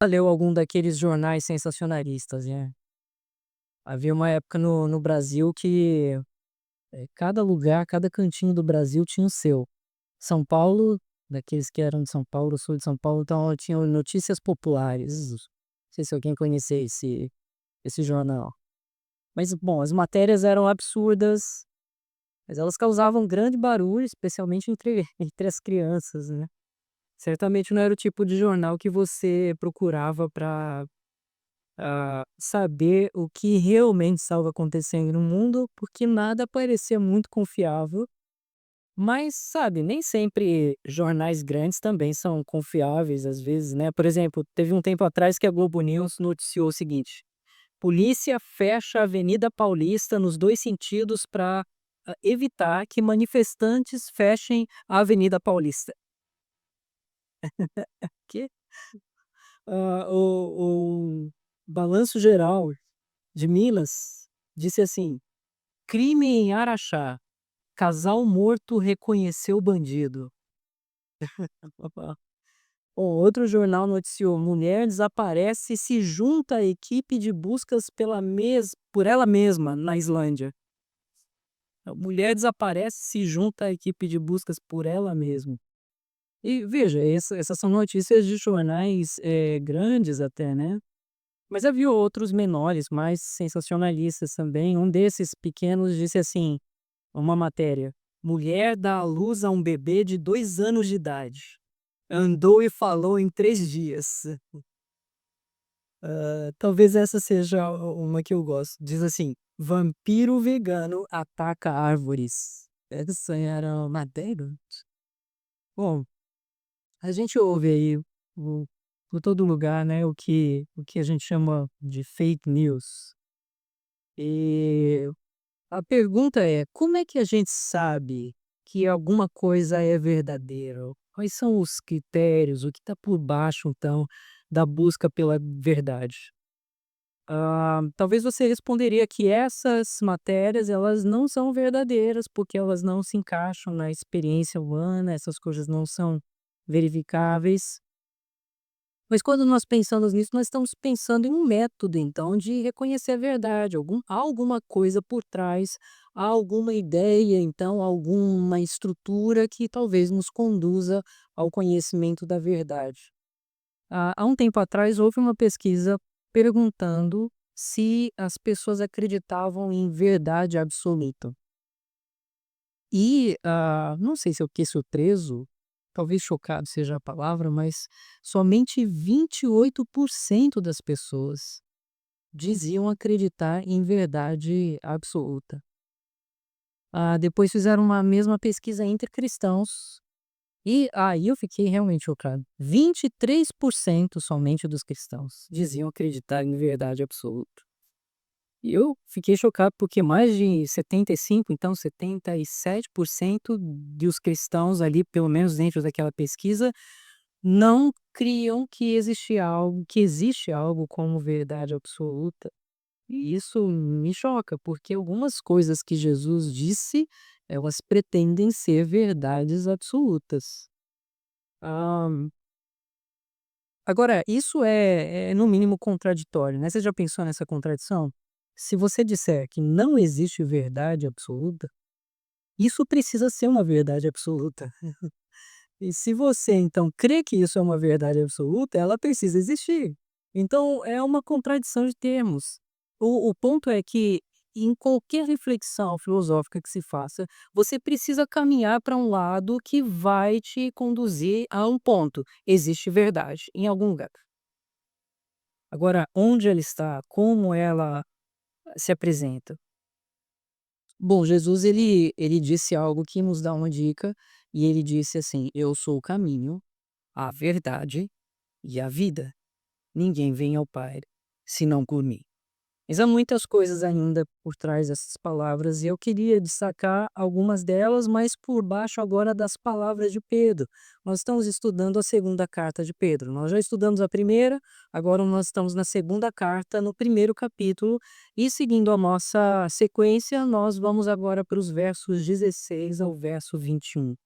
Leu algum daqueles jornais sensacionalistas, né. Havia uma época no Brasil que, cada lugar, cada cantinho do Brasil tinha o seu. São Paulo, daqueles que eram de São Paulo, sul de São Paulo, então tinha o Notícias Populares. Não sei se alguém conhecia esse jornal. Mas, bom, as matérias eram absurdas, mas elas causavam grande barulho, especialmente entre entre as crianças, né. Certamente não era o tipo de jornal que você procurava para saber o que realmente estava acontecendo no mundo, porque nada parecia muito confiável. Mas, sabe, nem sempre jornais grandes também são confiáveis, às vezes, né? Por exemplo, teve um tempo atrás que a Globo News noticiou o seguinte: polícia fecha a Avenida Paulista nos dois sentidos para evitar que manifestantes fechem a Avenida Paulista. Que o Balanço Geral de Minas disse assim: crime em Araxá. Casal morto reconheceu bandido. Outro jornal noticiou: mulher desaparece e se junta à equipe de buscas por ela mesma na Islândia. A mulher desaparece e se junta à equipe de buscas por ela mesma. E veja, essas são notícias de jornais, grandes até, né. Mas havia outros menores, mais sensacionalistas também. Um desses pequenos disse assim, uma matéria: mulher dá à luz a um bebê de 2 anos de idade. Andou e falou em 3 dias. Talvez essa seja uma que eu gosto. Diz assim: vampiro vegano ataca árvores. Essa era uma matéria. Bom, a gente ouve aí o por todo lugar, né, o que a gente chama de fake news. E a pergunta é: como é que a gente sabe que alguma coisa é verdadeira? Quais são os critérios, o que está por baixo, então, da busca pela verdade? Talvez você responderia que essas matérias, elas não são verdadeiras, porque elas não se encaixam na experiência humana, essas coisas não são verificáveis. Mas quando nós pensamos nisso, nós estamos pensando em um método, então, de reconhecer a verdade. Há alguma coisa por trás, há alguma ideia, então, alguma estrutura que talvez nos conduza ao conhecimento da verdade. Há um tempo atrás, houve uma pesquisa perguntando se as pessoas acreditavam em verdade absoluta. E, não sei se eu fiquei surpreso, talvez chocado seja a palavra, mas somente 28% das pessoas diziam acreditar em verdade absoluta. Depois fizeram uma mesma pesquisa entre cristãos, e aí eu fiquei realmente chocado. 23% somente dos cristãos diziam acreditar em verdade absoluta. E eu fiquei chocado porque mais de 75, então 77% dos cristãos ali, pelo menos dentro daquela pesquisa, não criam que existe algo como verdade absoluta. E isso me choca, porque algumas coisas que Jesus disse, elas pretendem ser verdades absolutas. Ah, Agora, isso é no mínimo contraditório, né, você já pensou nessa contradição? Se você disser que não existe verdade absoluta, isso precisa ser uma verdade absoluta. E se você então crê que isso é uma verdade absoluta, ela precisa existir. Então é uma contradição de termos. O ponto é que em qualquer reflexão filosófica que se faça, você precisa caminhar para um lado que vai te conduzir a um ponto. Existe verdade em algum lugar. Agora, onde ela está, como ela se apresenta? Bom, Jesus ele disse algo que nos dá uma dica, e ele disse assim: "Eu sou o caminho, a verdade e a vida. Ninguém vem ao Pai senão por mim." Mas há muitas coisas ainda por trás dessas palavras, e eu queria destacar algumas delas, mas por baixo agora das palavras de Pedro. Nós estamos estudando a segunda carta de Pedro. Nós já estudamos a primeira, agora nós estamos na segunda carta, no primeiro capítulo, e seguindo a nossa sequência, nós vamos agora para os versos 16 ao verso 21.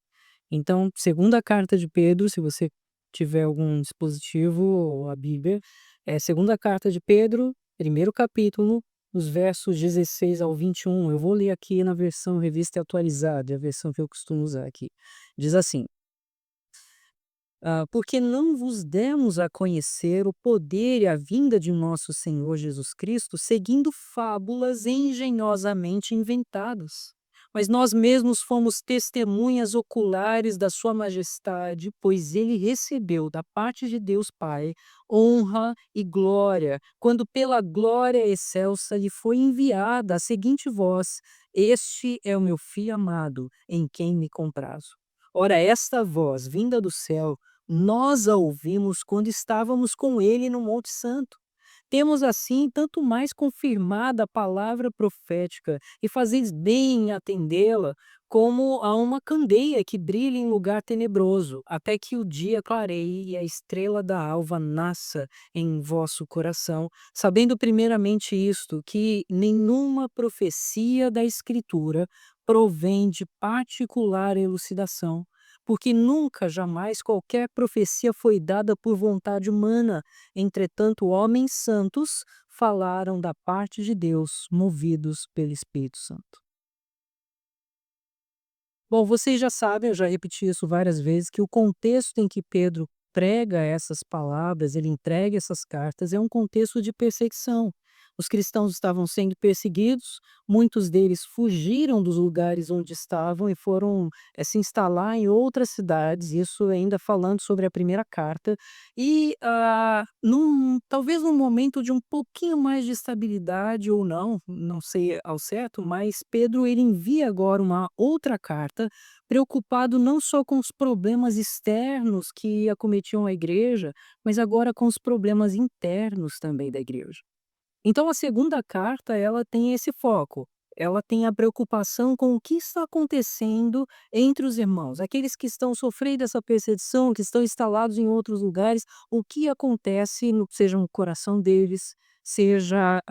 Então, segunda carta de Pedro, se você tiver algum dispositivo ou a Bíblia, é segunda carta de Pedro, primeiro capítulo, os versos 16 ao 21. Eu vou ler aqui na versão revista e atualizada, é a versão que eu costumo usar aqui. Diz assim: porque não vos demos a conhecer o poder e a vinda de nosso Senhor Jesus Cristo, seguindo fábulas engenhosamente inventadas. Mas nós mesmos fomos testemunhas oculares da sua majestade, pois ele recebeu da parte de Deus Pai honra e glória, quando pela glória excelsa lhe foi enviada a seguinte voz: Este é o meu filho amado, em quem me comprazo. Ora, esta voz vinda do céu nós a ouvimos quando estávamos com ele no Monte Santo. Temos assim tanto mais confirmada a palavra profética, e fazeis bem em atendê-la, como a uma candeia que brilha em lugar tenebroso, até que o dia clareie e a estrela da alva nasça em vosso coração, sabendo primeiramente isto, que nenhuma profecia da Escritura provém de particular elucidação, porque nunca, jamais qualquer profecia foi dada por vontade humana. Entretanto, homens santos falaram da parte de Deus, movidos pelo Espírito Santo. Bom, vocês já sabem, eu já repeti isso várias vezes, que o contexto em que Pedro prega essas palavras, ele entrega essas cartas, é um contexto de perseguição. Os cristãos estavam sendo perseguidos, muitos deles fugiram dos lugares onde estavam e foram se instalar em outras cidades, isso ainda falando sobre a primeira carta. E talvez num momento de um pouquinho mais de estabilidade ou não, não sei ao certo, mas Pedro ele envia agora uma outra carta, preocupado não só com os problemas externos que acometiam a igreja, mas agora com os problemas internos também da igreja. Então a segunda carta, ela tem esse foco. Ela tem a preocupação com o que está acontecendo entre os irmãos, aqueles que estão sofrendo essa perseguição, que estão instalados em outros lugares, o que acontece, seja no coração deles, seja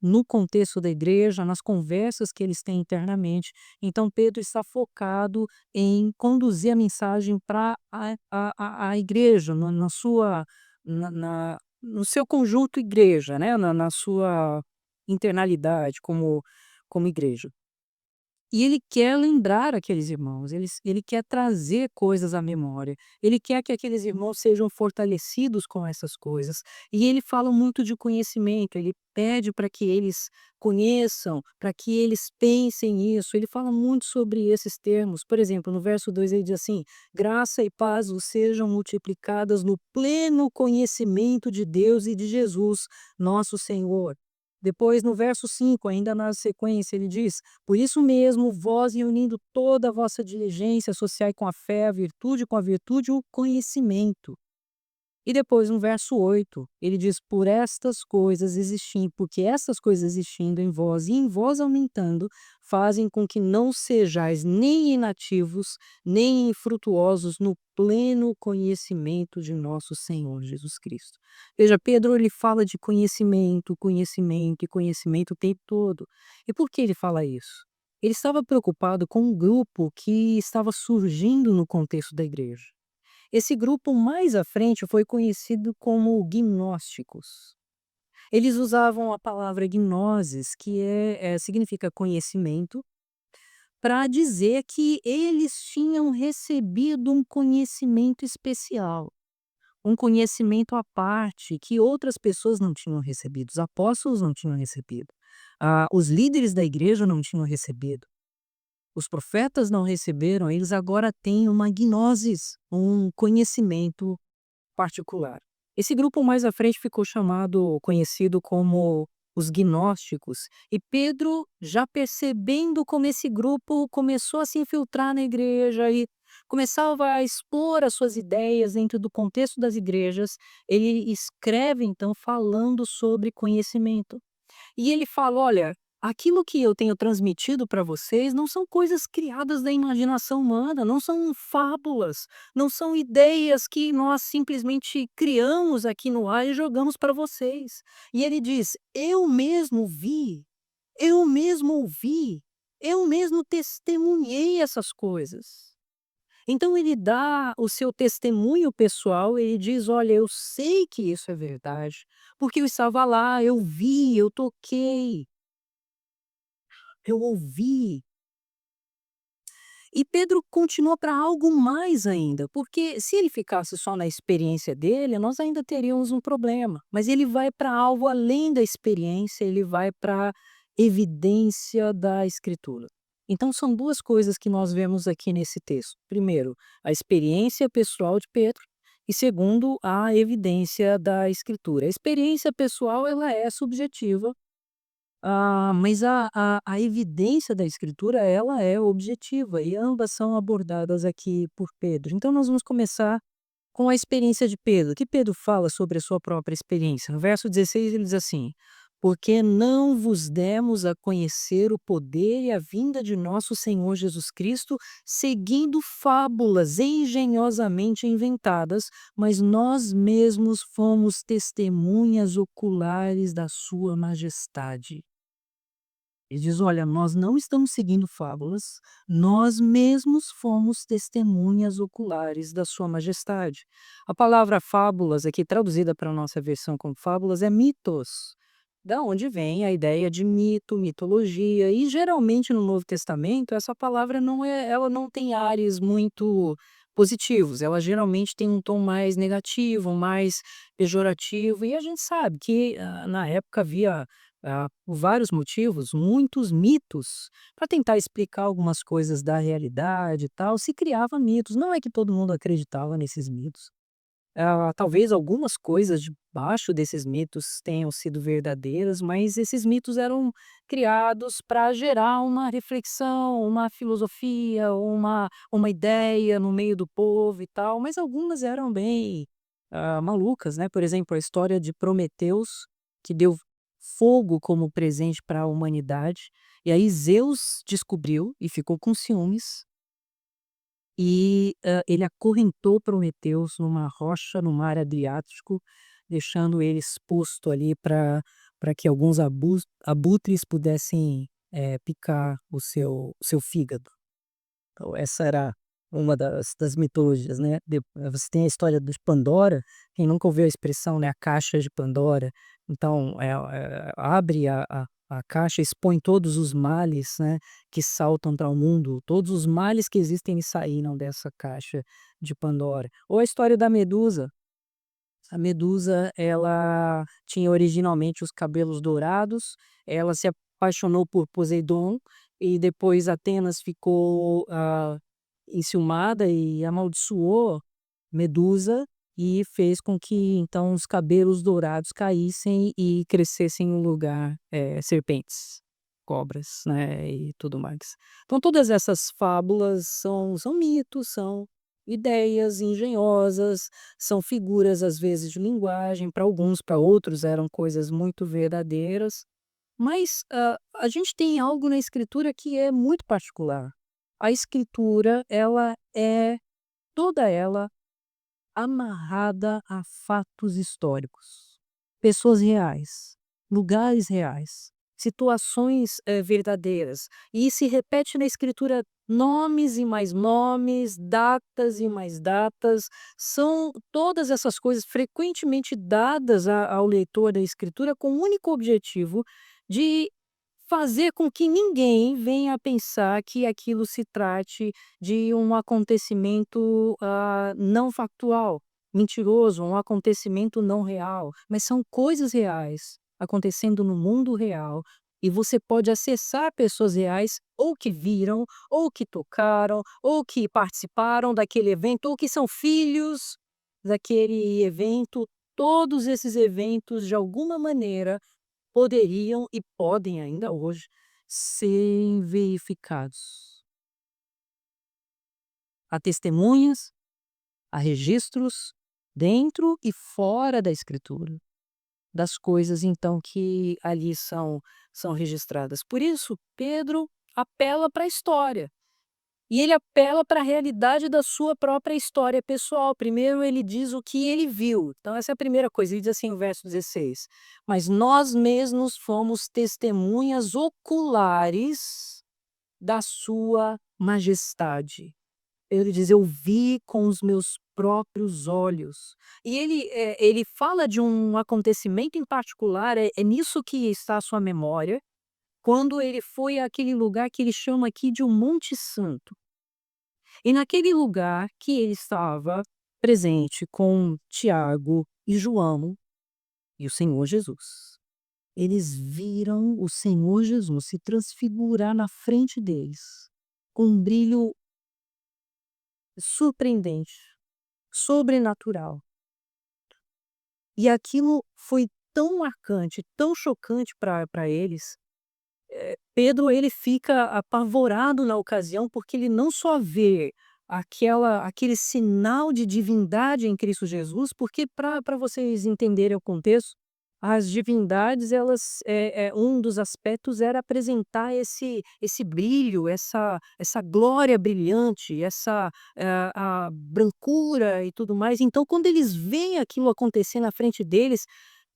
no contexto da igreja, nas conversas que eles têm internamente. Então Pedro está focado em conduzir a mensagem para a igreja, na sua, no seu conjunto igreja, né, na sua internalidade como igreja. E ele quer lembrar aqueles irmãos, ele quer trazer coisas à memória, ele quer que aqueles irmãos sejam fortalecidos com essas coisas. E ele fala muito de conhecimento, ele pede para que eles conheçam, para que eles pensem nisso. Ele fala muito sobre esses termos. Por exemplo, no verso 2 ele diz assim: graça e paz vos sejam multiplicadas no pleno conhecimento de Deus e de Jesus, nosso Senhor. Depois, no verso 5, ainda na sequência, ele diz: por isso mesmo, vós reunindo toda a vossa diligência, associai com a fé a virtude, o conhecimento. E depois no verso 8 ele diz: "Por estas coisas existindo, porque estas coisas existindo em vós e em vós aumentando, fazem com que não sejais nem inativos, nem infrutuosos no pleno conhecimento de nosso Senhor Jesus Cristo." Veja, Pedro ele fala de conhecimento, conhecimento e conhecimento o tempo todo. E por que ele fala isso? Ele estava preocupado com um grupo que estava surgindo no contexto da igreja. Esse grupo mais à frente foi conhecido como gnósticos. Eles usavam a palavra gnosis, que significa conhecimento, para dizer que eles tinham recebido um conhecimento especial, um conhecimento à parte que outras pessoas não tinham recebido, os apóstolos não tinham recebido, os líderes da igreja não tinham recebido. Os profetas não receberam, eles agora têm uma gnosis, um conhecimento particular. Esse grupo mais à frente ficou conhecido como os gnósticos, e Pedro, já percebendo como esse grupo começou a se infiltrar na igreja e começava a expor as suas ideias dentro do contexto das igrejas, ele escreve então falando sobre conhecimento. E ele fala: "Olha, aquilo que eu tenho transmitido para vocês não são coisas criadas da imaginação humana, não são fábulas, não são ideias que nós simplesmente criamos aqui no ar e jogamos para vocês." E ele diz: "Eu mesmo vi, eu mesmo ouvi, eu mesmo testemunhei essas coisas." Então ele dá o seu testemunho pessoal, ele diz: "Olha, eu sei que isso é verdade, porque eu estava lá, eu vi, eu toquei, eu ouvi". E Pedro continua para algo mais ainda, porque se ele ficasse só na experiência dele, nós ainda teríamos um problema, mas ele vai para algo além da experiência, ele vai para evidência da Escritura. Então são 2 coisas que nós vemos aqui nesse texto. Primeiro, a experiência pessoal de Pedro e segundo, a evidência da Escritura. A experiência pessoal ela é subjetiva, mas a evidência da escritura, ela é objetiva e ambas são abordadas aqui por Pedro. Então nós vamos começar com a experiência de Pedro. O que Pedro fala sobre a sua própria experiência? No verso 16 ele diz assim: "Porque não vos demos a conhecer o poder e a vinda de nosso Senhor Jesus Cristo, seguindo fábulas engenhosamente inventadas, mas nós mesmos fomos testemunhas oculares da sua majestade." Ele diz: "Olha, nós não estamos seguindo fábulas, nós mesmos fomos testemunhas oculares da sua majestade." A palavra fábulas, aqui traduzida para a nossa versão como fábulas, é mitos, da onde vem a ideia de mito, mitologia, e geralmente no Novo Testamento essa palavra ela não tem ares muito positivos, ela geralmente tem um tom mais negativo, mais pejorativo, e a gente sabe que, na época havia por vários motivos, muitos mitos, para tentar explicar algumas coisas da realidade e tal, se criava mitos. Não é que todo mundo acreditava nesses mitos. Talvez algumas coisas debaixo desses mitos tenham sido verdadeiras, mas esses mitos eram criados para gerar uma reflexão, uma filosofia, uma ideia no meio do povo e tal, mas algumas eram bem, malucas, né. Por exemplo, a história de Prometeus, que deu fogo como presente para a humanidade, e aí Zeus descobriu e ficou com ciúmes e, ele acorrentou Prometeus numa rocha no mar Adriático, deixando ele exposto ali para que alguns abutres pudessem, picar o seu fígado. Então essa era uma das mitologias, né. Você tem a história de Pandora, quem nunca ouviu a expressão, né, a caixa de Pandora. Então, abre a caixa, expõe todos os males, né, que saltam para o mundo, todos os males que existem e saíram dessa caixa de Pandora. Ou a história da Medusa. A Medusa, ela tinha originalmente os cabelos dourados, ela se apaixonou por Poseidon e depois Atenas ficou, enciumada e amaldiçoou Medusa e fez com que então os cabelos dourados caíssem e crescessem no lugar, serpentes, cobras, né, e tudo mais. Então todas essas fábulas são mitos, são ideias engenhosas, são figuras às vezes de linguagem, para alguns, para outros eram coisas muito verdadeiras, mas, a gente tem algo na escritura que é muito particular. A escritura, ela é toda ela amarrada a fatos históricos, pessoas reais, lugares reais, situações, verdadeiras. E se repete na escritura nomes e mais nomes, datas e mais datas, são todas essas coisas frequentemente dadas ao leitor da escritura com o único objetivo de fazer com que ninguém venha a pensar que aquilo se trate de um acontecimento, não factual, mentiroso, um acontecimento não real, mas são coisas reais acontecendo no mundo real e você pode acessar pessoas reais ou que viram, ou que tocaram, ou que participaram daquele evento, ou que são filhos daquele evento. Todos esses eventos, de alguma maneira, poderiam e podem ainda hoje serem verificados. Há testemunhas, há registros dentro e fora da escritura, das coisas então que ali são registradas. Por isso, Pedro apela para a história. E ele apela para a realidade da sua própria história pessoal. Primeiro ele diz o que ele viu. Então essa é a primeira coisa, ele diz assim no verso 16: "Mas nós mesmos fomos testemunhas oculares da sua majestade." Ele diz: "Eu vi com os meus próprios olhos". E ele fala de um acontecimento em particular, é nisso que está a sua memória, quando ele foi àquele lugar que ele chama aqui de um Monte Santo. E naquele lugar que ele estava presente com Tiago e João e o Senhor Jesus. Eles viram o Senhor Jesus se transfigurar na frente deles, com um brilho surpreendente, sobrenatural. E aquilo foi tão marcante, tão chocante para eles. Pedro, ele fica apavorado na ocasião, porque ele não só vê aquele sinal de divindade em Cristo Jesus, porque para vocês entenderem o contexto, as divindades elas, um dos aspectos era apresentar esse brilho, essa glória brilhante, a brancura e tudo mais. Então quando eles veem aquilo acontecer na frente deles,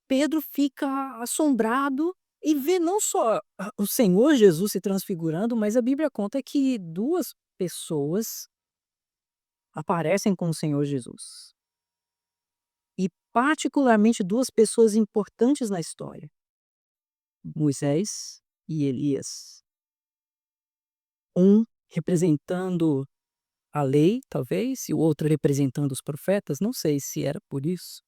Pedro fica assombrado e vê não só o Senhor Jesus se transfigurando, mas a Bíblia conta que 2 pessoas aparecem com o Senhor Jesus. E particularmente 2 pessoas importantes na história, Moisés e Elias. Um representando a lei, talvez, e o outro representando os profetas, não sei se era por isso.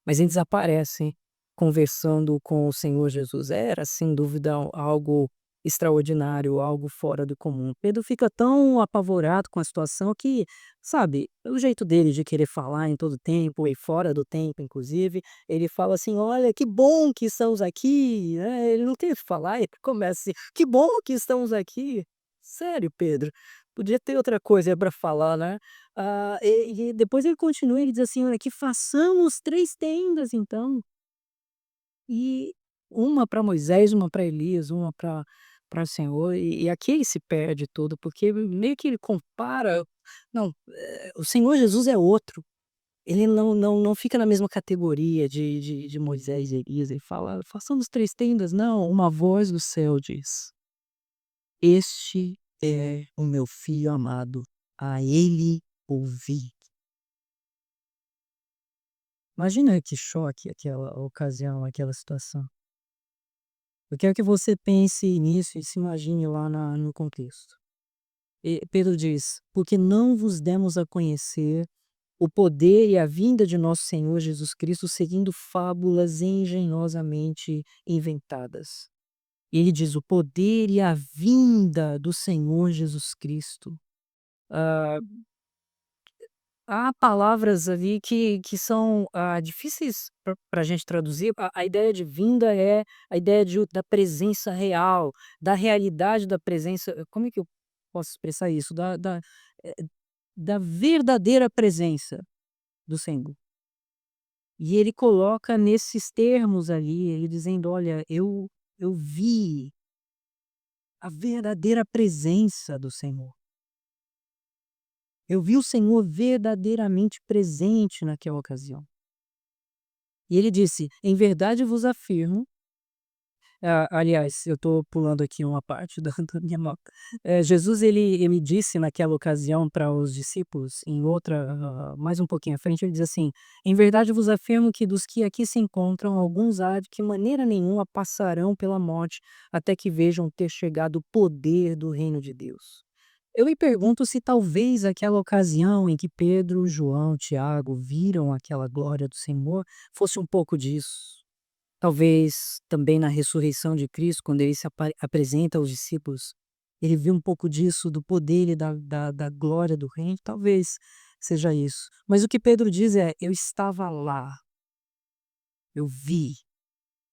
Mas eles aparecem conversando com o Senhor Jesus. Era, sem dúvida, algo extraordinário, algo fora do comum. Pedro fica tão apavorado com a situação que, sabe, o jeito dele de querer falar em todo tempo e fora do tempo, inclusive, ele fala assim: "Olha, que bom que estamos aqui", né, ele não tem o que falar, ele começa assim: "Que bom que estamos aqui". Sério, Pedro, podia ter outra coisa para falar, né? E depois ele continua, ele diz assim: "Olha, que façamos 3 tendas então, e uma para Moisés, uma para Elias, uma para o Senhor", e aqui ele se perde todo, porque meio que ele compara não, o Senhor Jesus é outro, ele não fica na mesma categoria de Moisés e Elias, ele fala: "Façamos 3 tendas", não, uma voz do céu diz: "Este é o meu filho amado, a ele ouvi". Imagina que choque aquela ocasião, aquela situação. Eu quero que você pense nisso e se imagine lá no contexto. E Pedro diz: "Porque não vos demos a conhecer o poder e a vinda de nosso Senhor Jesus Cristo seguindo fábulas engenhosamente inventadas". E ele diz: "O poder e a vinda do Senhor Jesus Cristo". Ah, há palavras ali que são, difíceis para a gente traduzir. A ideia de vinda é a ideia da presença real, da realidade da presença, como é que eu posso expressar isso? Eh, da verdadeira presença do Senhor. E ele coloca nesses termos ali, ele dizendo: "Olha, eu vi a verdadeira presença do Senhor. Eu vi o Senhor verdadeiramente presente naquela ocasião". E ele disse: "Em verdade vos afirmo", aliás, eu estou pulando aqui uma parte da minha nota. Jesus ele disse naquela ocasião para os discípulos, em outra, mais um pouquinho à frente, ele diz assim: "Em verdade vos afirmo que dos que aqui se encontram, alguns há de que maneira nenhuma passarão pela morte, até que vejam ter chegado o poder do reino de Deus". Eu me pergunto se talvez aquela ocasião em que Pedro, João, Tiago viram aquela glória do Senhor fosse um pouco disso. Talvez também na ressurreição de Cristo, quando ele se apresenta aos discípulos, ele viu um pouco disso, do poder e da glória do reino, talvez seja isso. Mas o que Pedro diz é: "Eu estava lá, eu vi,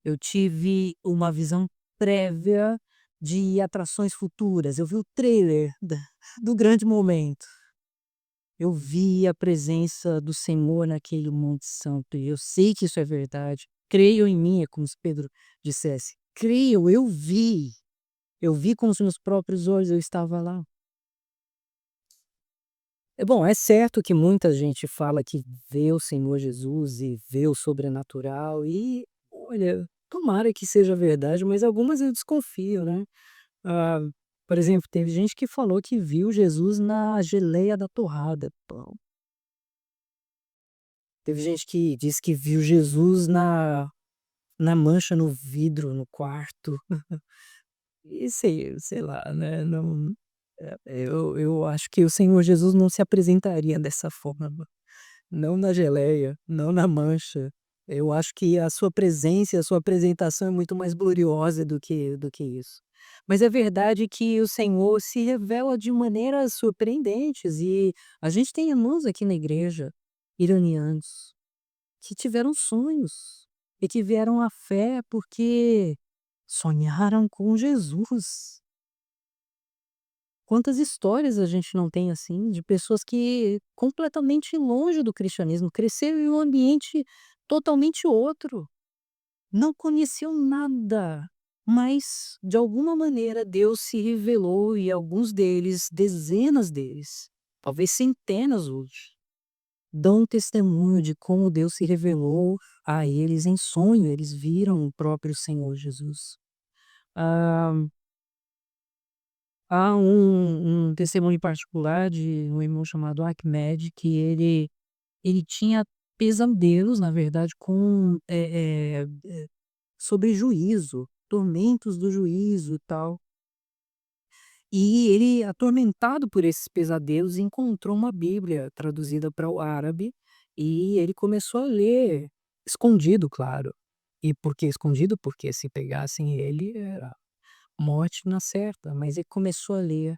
eu tive uma visão prévia de atrações futuras, eu vi o trailer do grande momento. Eu vi a presença do Senhor naquele monte santo e eu sei que isso é verdade. Creio em mim", é como se Pedro dissesse. "Creio, eu vi com os meus próprios olhos, eu estava lá". É bom, é certo que muita gente fala que vê o Senhor Jesus e vê o sobrenatural e, olha, tomara que seja verdade, mas algumas eu desconfio, né. Ah, Por exemplo, teve gente que falou que viu Jesus na geleia da torrada, pão. Teve gente que disse que viu Jesus na mancha no vidro, no quarto. E sei lá, né, não, eu acho que o Senhor Jesus não se apresentaria dessa forma, não na geleia, não na mancha. Eu acho que a sua presença e a sua apresentação é muito mais gloriosa do que isso. Mas é verdade que o Senhor se revela de maneiras surpreendentes e a gente tem irmãos aqui na igreja, iranianos, que tiveram sonhos e que vieram à fé porque sonharam com Jesus. Quantas histórias a gente não tem assim, de pessoas que completamente longe do cristianismo, cresceram em um ambiente totalmente outro, não conheciam nada, mas de alguma maneira Deus se revelou e alguns deles, dezenas deles, talvez centenas hoje, dão testemunho de como Deus se revelou a eles em sonho, eles viram o próprio Senhor Jesus. Ah, há um testemunho particular de um irmão chamado Ahmed, que ele tinha pesadelos, na verdade, com, sobre juízo, tormentos do juízo e tal. E ele, atormentado por esses pesadelos, encontrou uma Bíblia traduzida para o árabe, e ele começou a ler, escondido, claro. E por que escondido? Porque se pegassem ele, era morte na certa, mas ele começou a ler.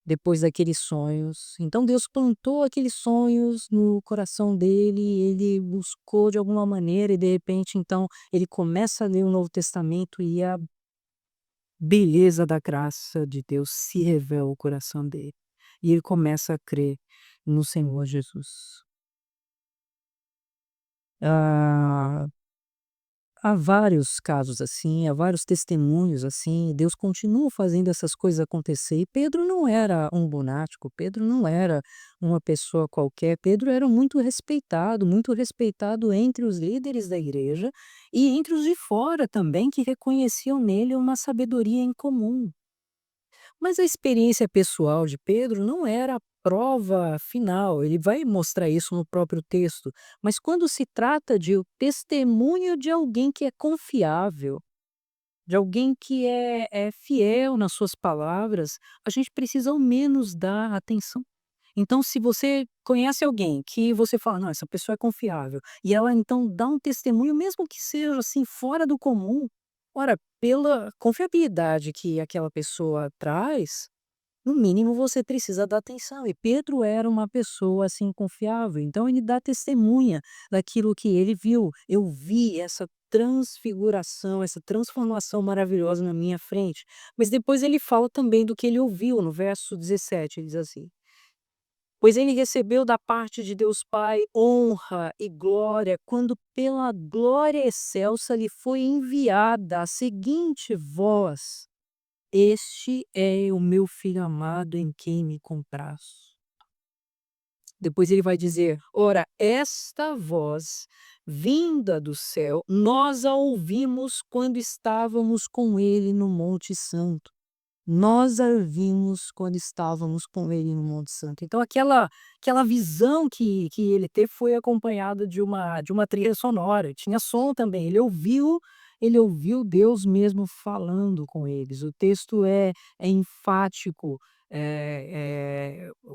Depois daqueles sonhos. Então Deus plantou aqueles sonhos no coração dele, ele buscou de alguma maneira e de repente então ele começa a ler o Novo Testamento e a beleza da graça de Deus se revela ao coração dele. E ele começa a crer no Senhor Jesus. Ah, há vários casos assim, há vários testemunhos assim, Deus continua fazendo essas coisas acontecer. E Pedro não era um lunático, Pedro não era uma pessoa qualquer, Pedro era muito respeitado entre os líderes da igreja e entre os de fora também, que reconheciam nele uma sabedoria incomum. Mas a experiência pessoal de Pedro não era a prova final, ele vai mostrar isso no próprio texto, mas quando se trata de o testemunho de alguém que é confiável, de alguém que é fiel nas suas palavras, a gente precisa ao menos dar atenção. Então, se você conhece alguém que você fala: "Não, essa pessoa é confiável", e ela então dá um testemunho, mesmo que seja, assim, fora do comum, ora, pela confiabilidade que aquela pessoa traz, no mínimo você precisa dar atenção. E Pedro era uma pessoa, assim, confiável, então ele dá testemunha daquilo que ele viu. "Eu vi essa transfiguração, essa transformação maravilhosa na minha frente", mas depois ele fala também do que ele ouviu no verso 17, ele diz assim: "Pois ele recebeu da parte de Deus Pai honra e glória, quando pela glória excelsa lhe foi enviada a seguinte voz: este é o meu filho amado em quem me comprazo." Depois ele vai dizer: "Ora, esta voz vinda do céu, nós a ouvimos quando estávamos com ele no Monte Santo." Nós a vimos quando estávamos com ele no Monte Santo. Então aquela visão que ele teve foi acompanhada de uma trilha sonora, tinha som também, ele ouviu Deus mesmo falando com eles. O texto é enfático,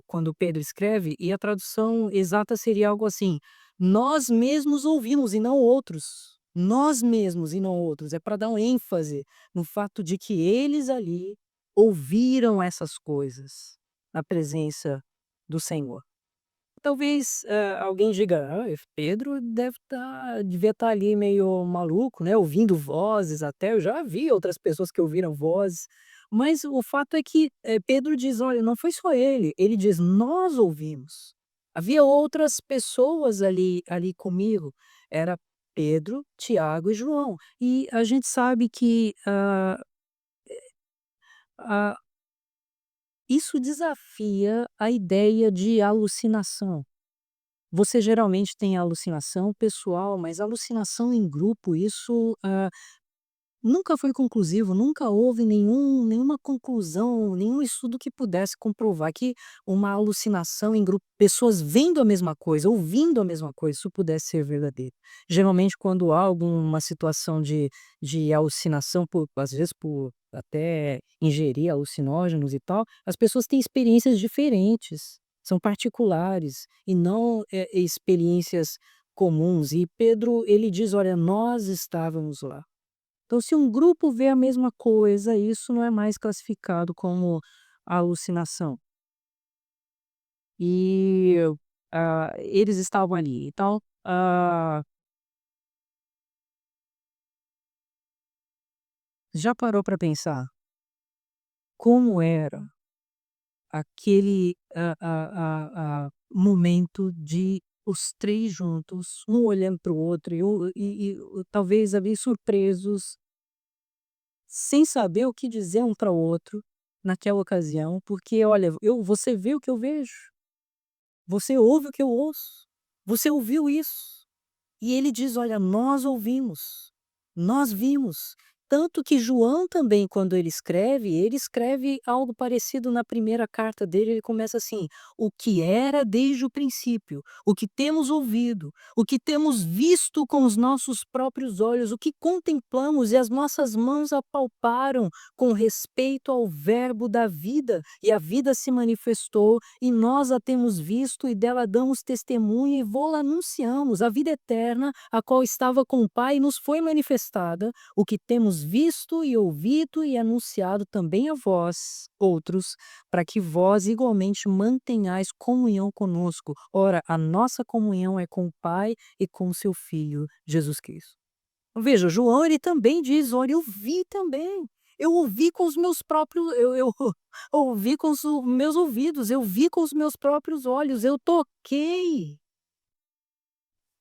quando Pedro escreve, e a tradução exata seria algo assim: "Nós mesmos ouvimos e não outros. Nós mesmos e não outros." É para dar um ênfase no fato de que eles ali ouviram essas coisas na presença do Senhor. Talvez, alguém diga: "Ah, Pedro devia estar ali meio maluco, né, ouvindo vozes até." Eu já vi outras pessoas que ouviram vozes, mas o fato é que, Pedro diz: "Olha, não foi só ele diz: "Nós ouvimos." Havia outras pessoas ali comigo, era Pedro, Tiago e João. E a gente sabe que, a isso desafia a ideia de alucinação. Você geralmente tem alucinação pessoal, mas alucinação em grupo, isso, Nunca foi conclusivo, nunca houve nenhuma conclusão, nenhum estudo que pudesse comprovar que uma alucinação em grupo, pessoas vendo a mesma coisa, ouvindo a mesma coisa, isso pudesse ser verdadeiro. Geralmente quando há alguma situação de alucinação, por às vezes por até ingerir alucinógenos e tal, as pessoas têm experiências diferentes, são particulares e não, experiências comuns. E Pedro, ele diz: "Olha, nós estávamos lá". Então, se um grupo vê a mesma coisa, isso não é mais classificado como alucinação. E, eles estavam ali. Então, já parou para pensar como era aquele, momento de os 3 juntos, um olhando para o outro talvez ali surpresos, sem saber o que dizer um para o outro naquela ocasião, porque olha, você vê o que eu vejo. Você ouve o que eu ouço. Você ouviu isso. E ele diz: "Olha, nós ouvimos, nós vimos". Tanto que João também, quando ele escreve algo parecido na primeira carta dele, ele começa assim: "O que era desde o princípio, o que temos ouvido, o que temos visto com os nossos próprios olhos, o que contemplamos e as nossas mãos apalparam com respeito ao verbo da vida, e a vida se manifestou, e nós a temos visto e dela damos testemunho e vô-la anunciamos, a vida eterna, a qual estava com o Pai e nos foi manifestada, o que temos visto e ouvido e anunciado também a vós, outros, para que vós igualmente mantenhais comunhão conosco. Ora, a nossa comunhão é com o Pai e com o seu Filho, Jesus Cristo. Veja, João ele também diz: "Olha, eu vi também, eu ouvi com os meus próprios eu ouvi com os meus ouvidos, eu vi com os meus próprios olhos, eu toquei,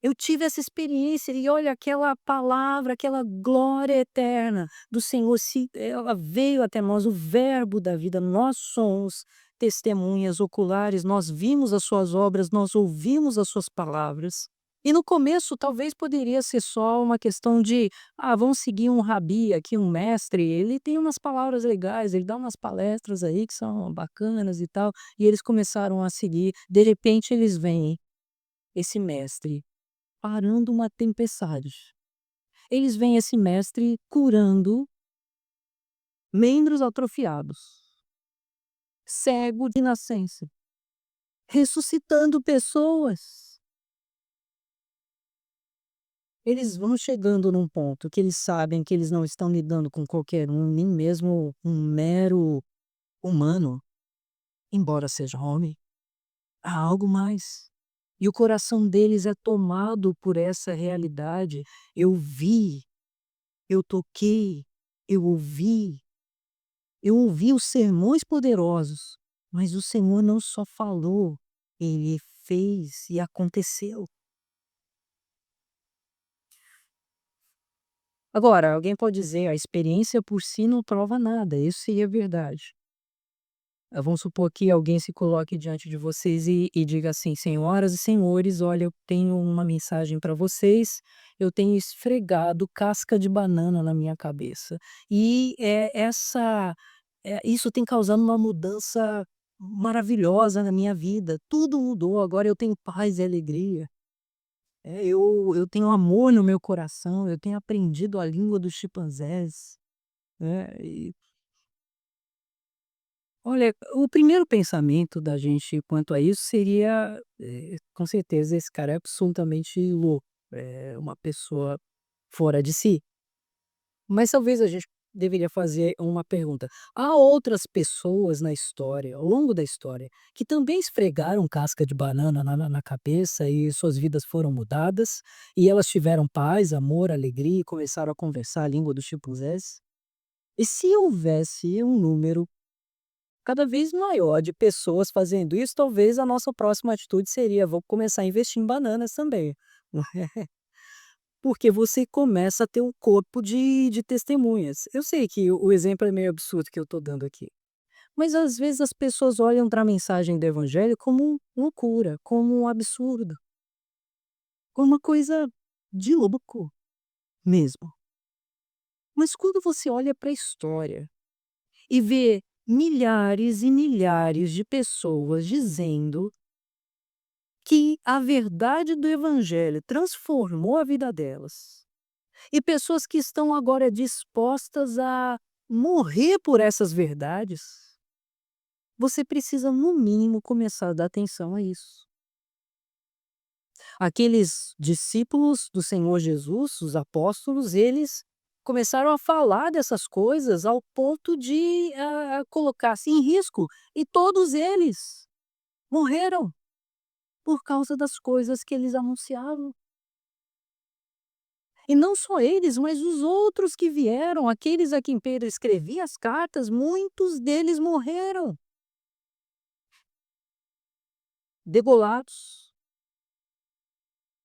eu tive essa experiência e olha aquela palavra, aquela glória eterna do Senhor se ela veio até nós, o verbo da vida, nós somos testemunhas oculares, nós vimos as suas obras, nós ouvimos as suas palavras". E no começo talvez poderia ser só uma questão de: "Ah, vamos seguir um rabi aqui, um mestre, ele tem umas palavras legais, ele dá umas palestras aí que são bacanas e tal", e eles começaram a seguir. De repente eles veem esse mestre parando uma tempestade. Eles veem esse mestre curando membros atrofiados, cego de nascença, ressuscitando pessoas. Eles vão chegando num ponto que eles sabem que eles não estão lidando com qualquer um, nem mesmo um mero humano, embora seja homem. Há algo mais. E o coração deles é tomado por essa realidade. Eu vi, eu toquei, eu ouvi. Eu ouvi os sermões poderosos, mas o Senhor não só falou, ele fez e aconteceu. Agora, alguém pode dizer: "A experiência por si não prova nada", isso seria verdade. Vamos supor que alguém se coloque diante de vocês e diga assim: "Senhoras e senhores, olha, eu tenho uma mensagem para vocês, eu tenho esfregado casca de banana na minha cabeça, e, isso tem causado uma mudança maravilhosa na minha vida, tudo mudou, agora eu tenho paz e alegria, eu tenho amor no meu coração, eu tenho aprendido a língua dos chimpanzés", né. Olha, o primeiro pensamento da gente quanto a isso seria, com certeza esse cara é absolutamente louco, é uma pessoa fora de si. Mas talvez a gente deveria fazer uma pergunta: há outras pessoas na história, ao longo da história, que também esfregaram casca de banana na cabeça e suas vidas foram mudadas, e elas tiveram paz, amor, alegria e começaram a conversar a língua dos chimpanzés? E se houvesse um número cada vez maior de pessoas fazendo isso, talvez a nossa próxima atitude seria: "Vou começar a investir em bananas também". Porque você começa a ter um corpo de testemunhas. Eu sei que o exemplo é meio absurdo que eu estou dando aqui, mas às vezes as pessoas olham para a mensagem do evangelho como loucura, como um absurdo, como uma coisa de louco mesmo. Mas quando você olha para a história e vê milhares e milhares de pessoas dizendo que a verdade do evangelho transformou a vida delas, e pessoas que estão agora dispostas a morrer por essas verdades, você precisa, no mínimo, começar a dar atenção a isso. Aqueles discípulos do Senhor Jesus, os apóstolos, eles começaram a falar dessas coisas ao ponto de colocar-se em risco, e todos eles morreram por causa das coisas que eles anunciavam. E não só eles, mas os outros que vieram, aqueles a quem Pedro escrevia as cartas, muitos deles morreram, degolados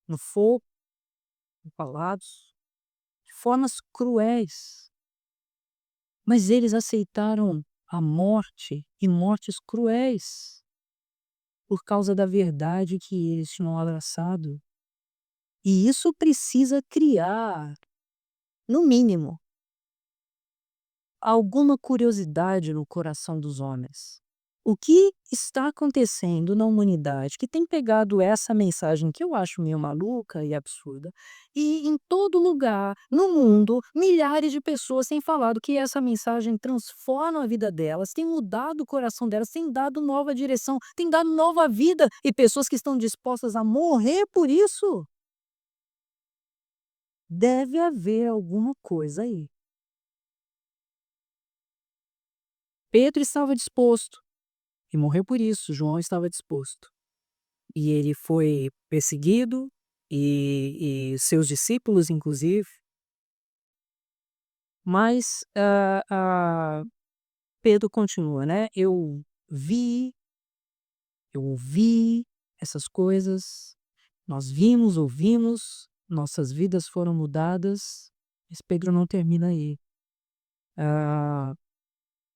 no fogo, empalados, de formas cruéis. Mas eles aceitaram a morte, e mortes cruéis, por causa da verdade que eles tinham abraçado. E isso precisa criar, no mínimo, alguma curiosidade no coração dos homens. O que está acontecendo na humanidade que tem pegado essa mensagem, que eu acho meio maluca e absurda, e em todo lugar no mundo, milhares de pessoas têm falado que essa mensagem transforma a vida delas, tem mudado o coração delas, tem dado nova direção, tem dado nova vida, e pessoas que estão dispostas a morrer por isso. Deve haver alguma coisa aí. Pedro estava disposto e morreu por isso, João estava disposto. E ele foi perseguido, e seus discípulos inclusive, mas, Pedro continua, né: vi, eu ouvi essas coisas, nós vimos, ouvimos, nossas vidas foram mudadas, mas Pedro não termina aí. Ah,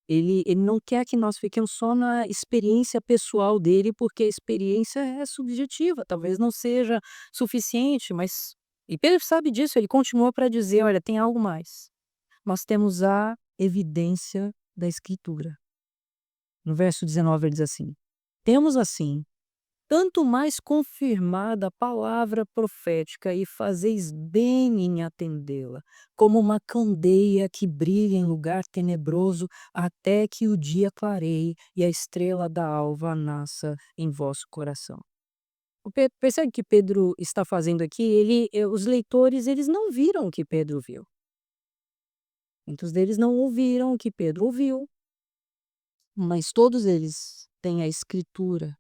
ele não quer que nós fiquemos só na experiência pessoal dele, porque a experiência é subjetiva, talvez não seja suficiente, mas e Pedro sabe disso, ele continua para dizer: "Olha, tem algo mais. Nós temos a evidência da Escritura". No verso 19 ele diz assim: "Temos assim tanto mais confirmada a palavra profética, e fazeis bem em atendê-la, como uma candeia que brilha em lugar tenebroso, até que o dia clareie e a estrela da alva nasça em vosso coração." Percebe o que Pedro está fazendo aqui? Os leitores, eles não viram o que Pedro viu. Muitos deles não ouviram o que Pedro ouviu, mas todos eles têm a escritura.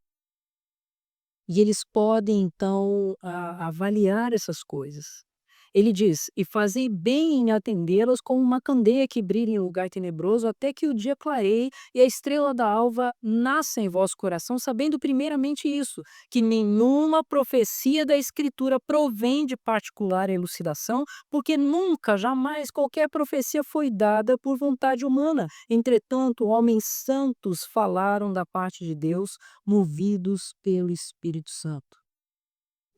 E eles podem então avaliar essas coisas. Ele diz: "E fazei bem em atendê-las, como uma candeia que brilha em lugar tenebroso, até que o dia clareie e a estrela da alva nasça em vosso coração, sabendo primeiramente isso, que nenhuma profecia da Escritura provém de particular elucidação, porque nunca, jamais qualquer profecia foi dada por vontade humana. Entretanto, homens santos falaram da parte de Deus, movidos pelo Espírito Santo."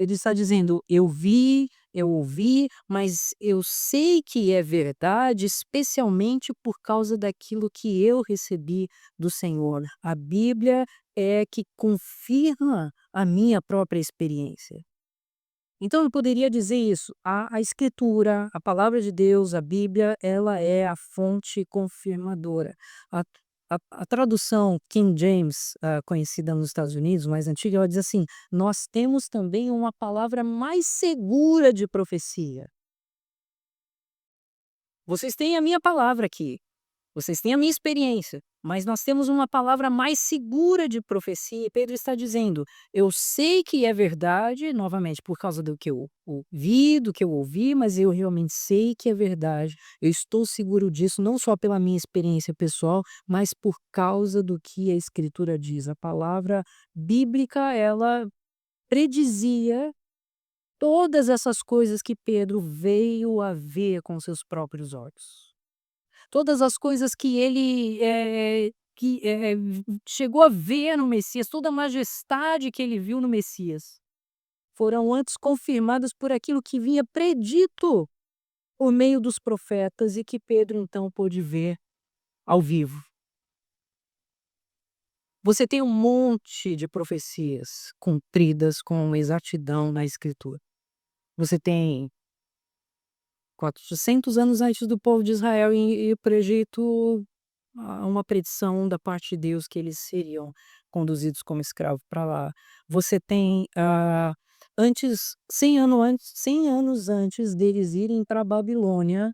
Ele está dizendo: "Eu vi, eu ouvi, mas eu sei que é verdade, especialmente por causa daquilo que eu recebi do Senhor. A Bíblia é que confirma a minha própria experiência." Então eu poderia dizer isso: a Escritura, a palavra de Deus, a Bíblia, ela é a fonte confirmadora. A a tradução King James, conhecida nos Estados Unidos, mais antiga, ela diz assim: "Nós temos também uma palavra mais segura de profecia." Vocês têm a minha palavra aqui. Vocês têm a minha experiência, mas nós temos uma palavra mais segura de profecia, e Pedro está dizendo: "Eu sei que é verdade", novamente, por causa do que eu ouvi, do que eu ouvi, mas eu realmente sei que é verdade. Eu estou seguro disso, não só pela minha experiência pessoal, mas por causa do que a Escritura diz. A palavra bíblica, ela predizia todas essas coisas que Pedro veio a ver com seus próprios olhos. Todas as coisas que ele, chegou a ver no Messias, toda a majestade que ele viu no Messias, foram antes confirmadas por aquilo que vinha predito por meio dos profetas e que Pedro então pôde ver ao vivo. Você tem um monte de profecias cumpridas com exatidão na Escritura. Você tem 400 anos antes do povo de Israel ir para o Egito, uma predição da parte de Deus que eles seriam conduzidos como escravo para lá. Você tem, antes 100 anos antes deles irem pra Babilônia,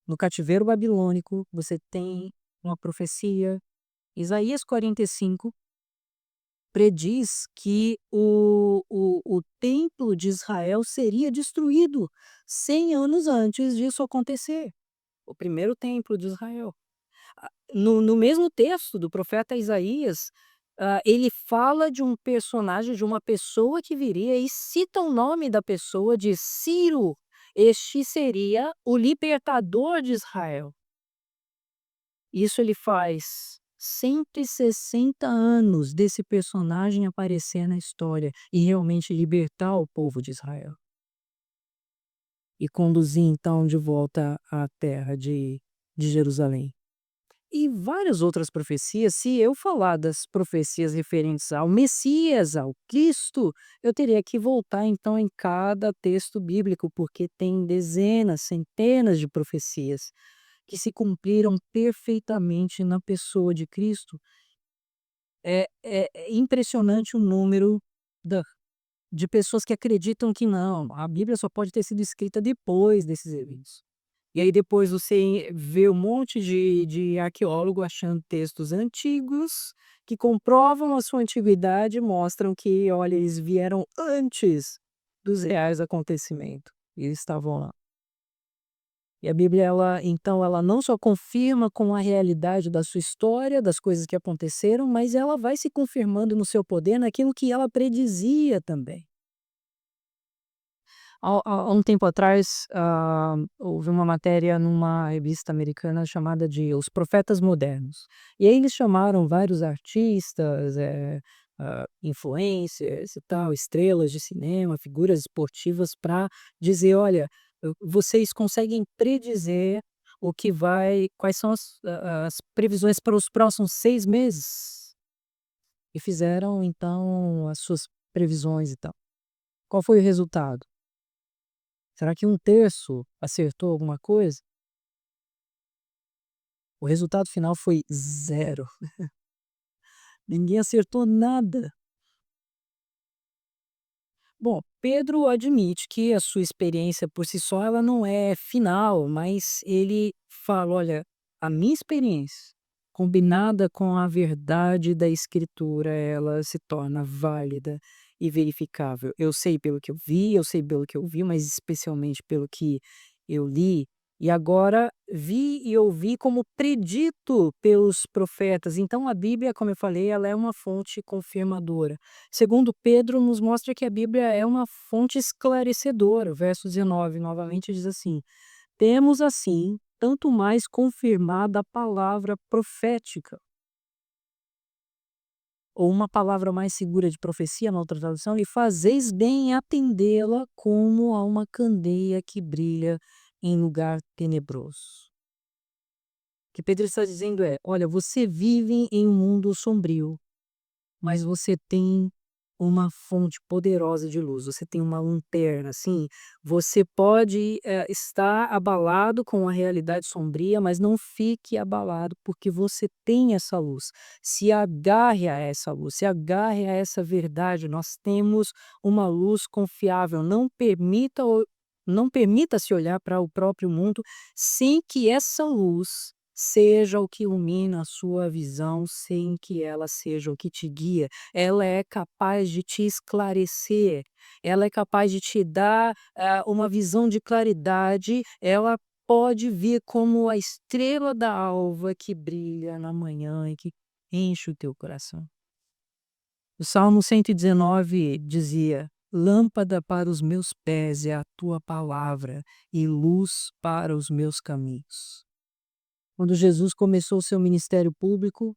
no cativeiro babilônico, você tem uma profecia. Isaías 45 prediz que o templo de Israel seria destruído 100 anos antes disso acontecer, o primeiro templo de Israel. No mesmo texto do profeta Isaías, ele fala de um personagem, de uma pessoa que viria e cita o nome da pessoa de Ciro. Este seria o libertador de Israel. Isso ele faz 160 anos desse personagem aparecer na história e realmente libertar o povo de Israel. E conduzir então de volta à terra de Jerusalém. E várias outras profecias, se eu falar das profecias referentes ao Messias, ao Cristo, eu teria que voltar então em cada texto bíblico, porque tem dezenas, centenas de profecias que se cumpriram perfeitamente na pessoa de Cristo. É impressionante o número da de pessoas que acreditam que não, a Bíblia só pode ter sido escrita depois desses eventos. E aí depois você vê um monte de arqueólogo achando textos antigos, que comprovam a sua antiguidade e mostram que, olha, eles vieram antes dos reais acontecimentos, e eles estavam lá. E a Bíblia ela então ela não só confirma com a realidade da sua história, das coisas que aconteceram, mas ela vai se confirmando no seu poder naquilo que ela predizia também. Há um tempo atrás, houve uma matéria numa revista americana chamada de Os Profetas Modernos. E aí eles chamaram vários artistas, influencers e tal, estrelas de cinema, figuras esportivas para dizer: "Olha, vocês conseguem predizer o que vai quais são as previsões para os próximos 6 meses?". E fizeram então as suas previsões e tal. Qual foi o resultado? Será que um terço acertou alguma coisa? O resultado final foi zero. Ninguém acertou nada. Bom, Pedro admite que a sua experiência por si só ela não é final, mas ele fala: "Olha, a minha experiência, combinada com a verdade da Escritura, ela se torna válida e verificável. Eu sei pelo que eu vi, eu sei pelo que eu vi, mas especialmente pelo que eu li, e agora vi e ouvi como predito pelos profetas". Então a Bíblia, como eu falei, ela é uma fonte confirmadora. Segundo Pedro, nos mostra que a Bíblia é uma fonte esclarecedora. O verso 19 novamente diz assim: "Temos assim, tanto mais confirmada a palavra profética", ou uma palavra mais segura de profecia, na outra tradução, "e fazeis bem em atendê-la como a uma candeia que brilha em lugar tenebroso". O que Pedro está dizendo é: olha, você vive em um mundo sombrio, mas você tem uma fonte poderosa de luz, você tem uma lanterna, assim, você pode, estar abalado com a realidade sombria, mas não fique abalado, porque você tem essa luz. Se agarre a essa luz, se agarre a essa verdade, nós temos uma luz confiável, não permita-se olhar para o próprio mundo sem que essa luz seja o que ilumina a sua visão, sem que ela seja o que te guia. Ela é capaz de te esclarecer, ela é capaz de te dar, uma visão de claridade, ela pode vir como a estrela da alva que brilha na manhã e que enche o teu coração. O Salmo 119 dizia: "Lâmpada para os meus pés é a tua palavra e luz para os meus caminhos". Quando Jesus começou o seu ministério público,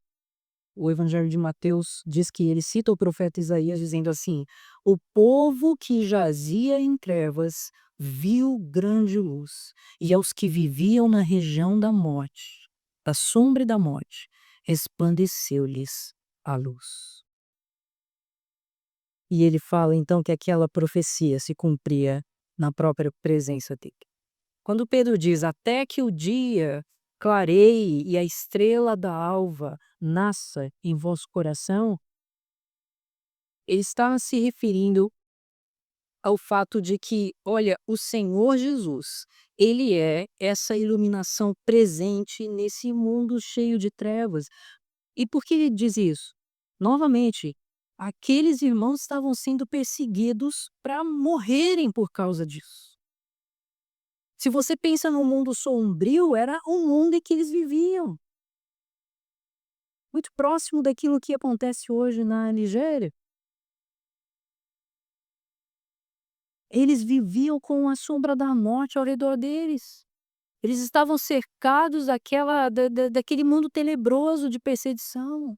O Evangelho de Mateus diz que ele cita o profeta Isaías dizendo assim: "O povo que jazia em trevas viu grande luz, e aos que viviam na região da morte, da sombra e da morte, resplandeceu-lhes a luz." E ele fala então que aquela profecia se cumpria na própria presença dele. Quando Pedro diz: "Até que o dia clareie e a estrela da alva nasça em vosso coração", ele está se referindo ao fato de que, olha, o Senhor Jesus, ele é essa iluminação presente nesse mundo cheio de trevas. E por que ele diz isso? Novamente, aqueles irmãos estavam sendo perseguidos para morrerem por causa disso. Se você pensa no mundo sombrio, era o mundo em que eles viviam. Muito próximo daquilo que acontece hoje na Nigéria. Eles viviam com a sombra da morte ao redor deles. Eles estavam cercados daquele mundo tenebroso de perseguição.